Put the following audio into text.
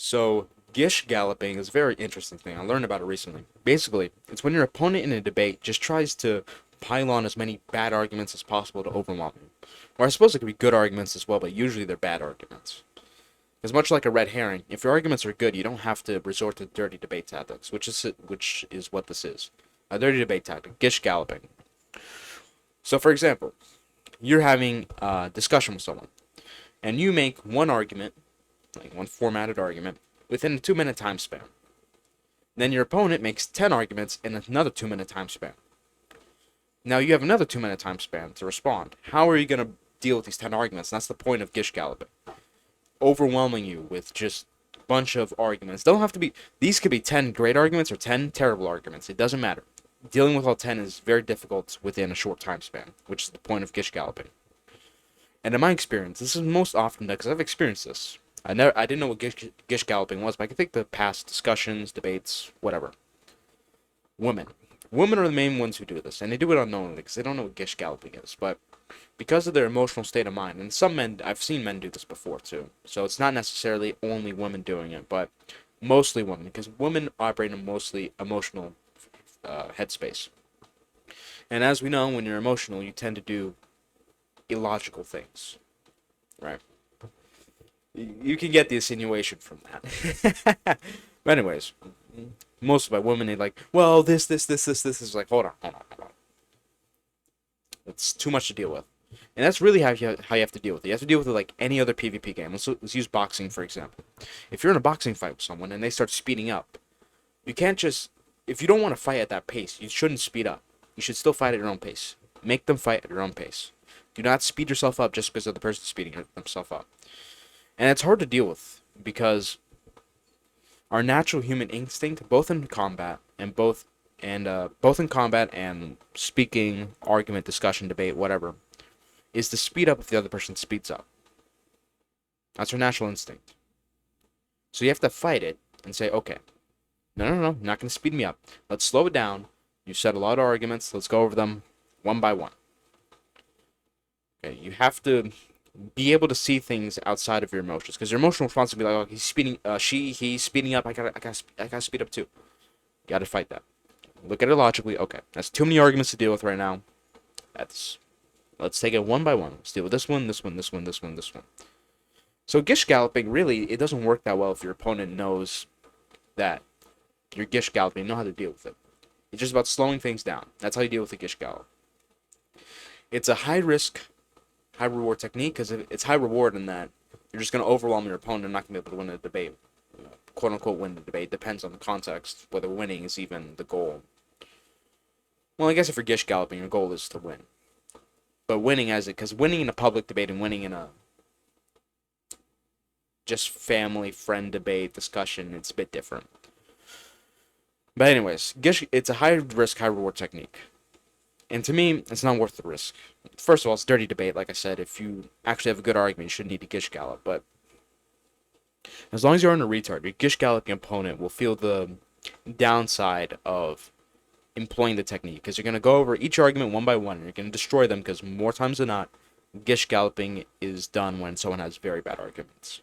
So, Gish galloping is a very interesting thing. I learned about it recently. Basically, it's when your opponent in a debate just tries to pile on as many bad arguments as possible to overwhelm you. Or I suppose it could be good arguments as well, but usually they're bad arguments. As much like a red herring, if your arguments are good, you don't have to resort to dirty debate tactics, which is what this is. A dirty debate tactic, Gish galloping. So, for example, you're having a discussion with someone, and you make one argument, like one formatted argument, within a 2 minute time span. Then your opponent makes 10 arguments in another 2 minute time span. Now you have another 2 minute time span to respond. How are you going to deal with these 10 arguments? And that's the point of Gish galloping. Overwhelming you with just a bunch of arguments. Don't have to be, these could be 10 great arguments or 10 terrible arguments. It doesn't matter. Dealing with all 10 is very difficult within a short time span, which is the point of Gish galloping. And in my experience, this is most often done because I've experienced this. I didn't know what Gish galloping was, but I can think the past discussions, debates, whatever. Women. Women are the main ones who do this, and they do it unknowingly because they don't know what Gish galloping is. But because of their emotional state of mind, and some men, I've seen men do this before too, so it's not necessarily only women doing it, but mostly women, because women operate in a mostly emotional headspace. And as we know, when you're emotional, you tend to do illogical things, right? You can get the insinuation from that. But anyways, most by women, they like, well, this is like, hold on. It's too much to deal with. And that's really how you have to deal with it. You have to deal with it like any other PvP game. Let's use boxing, for example. If you're in a boxing fight with someone and they start speeding up, you can't just, if you don't want to fight at that pace, you shouldn't speed up. You should still fight at your own pace. Make them fight at your own pace. Do not speed yourself up just because of the person speeding themselves up. And it's hard to deal with because our natural human instinct, both in combat and speaking, argument, discussion, debate, whatever, is to speed up if the other person speeds up. That's our natural instinct. So you have to fight it and say, okay, no, you're not going to speed me up. Let's slow it down. You said a lot of arguments. Let's go over them one by one. Okay, you have to be able to see things outside of your emotions, because your emotional response will be like, oh, he's speeding, he's speeding up. I gotta speed up too. You gotta fight that. Look at it logically. Okay, that's too many arguments to deal with right now. Let's take it one by one. Let's deal with this one, this one, this one, this one, this one. So Gish galloping, really, it doesn't work that well if your opponent knows that you're Gish galloping, you know how to deal with it. It's just about slowing things down. That's how you deal with a Gish gallop. It's a high risk, high reward technique, because it's high reward in that you're just going to overwhelm your opponent and not going to be able to win the debate. Quote unquote win the debate. Depends on the context, whether winning is even the goal. Well, I guess if you're Gish galloping, your goal is to win. But because winning in a public debate and winning in a just family, friend debate, discussion, it's a bit different. But anyways, Gish, it's a high risk, high reward technique. And to me, it's not worth the risk. First of all, it's dirty debate. Like I said, if you actually have a good argument, you shouldn't need to Gish gallop. But as long as you're in a retard, your Gish galloping opponent will feel the downside of employing the technique, because you're going to go over each argument one by one, and you're going to destroy them, because more times than not, Gish galloping is done when someone has very bad arguments.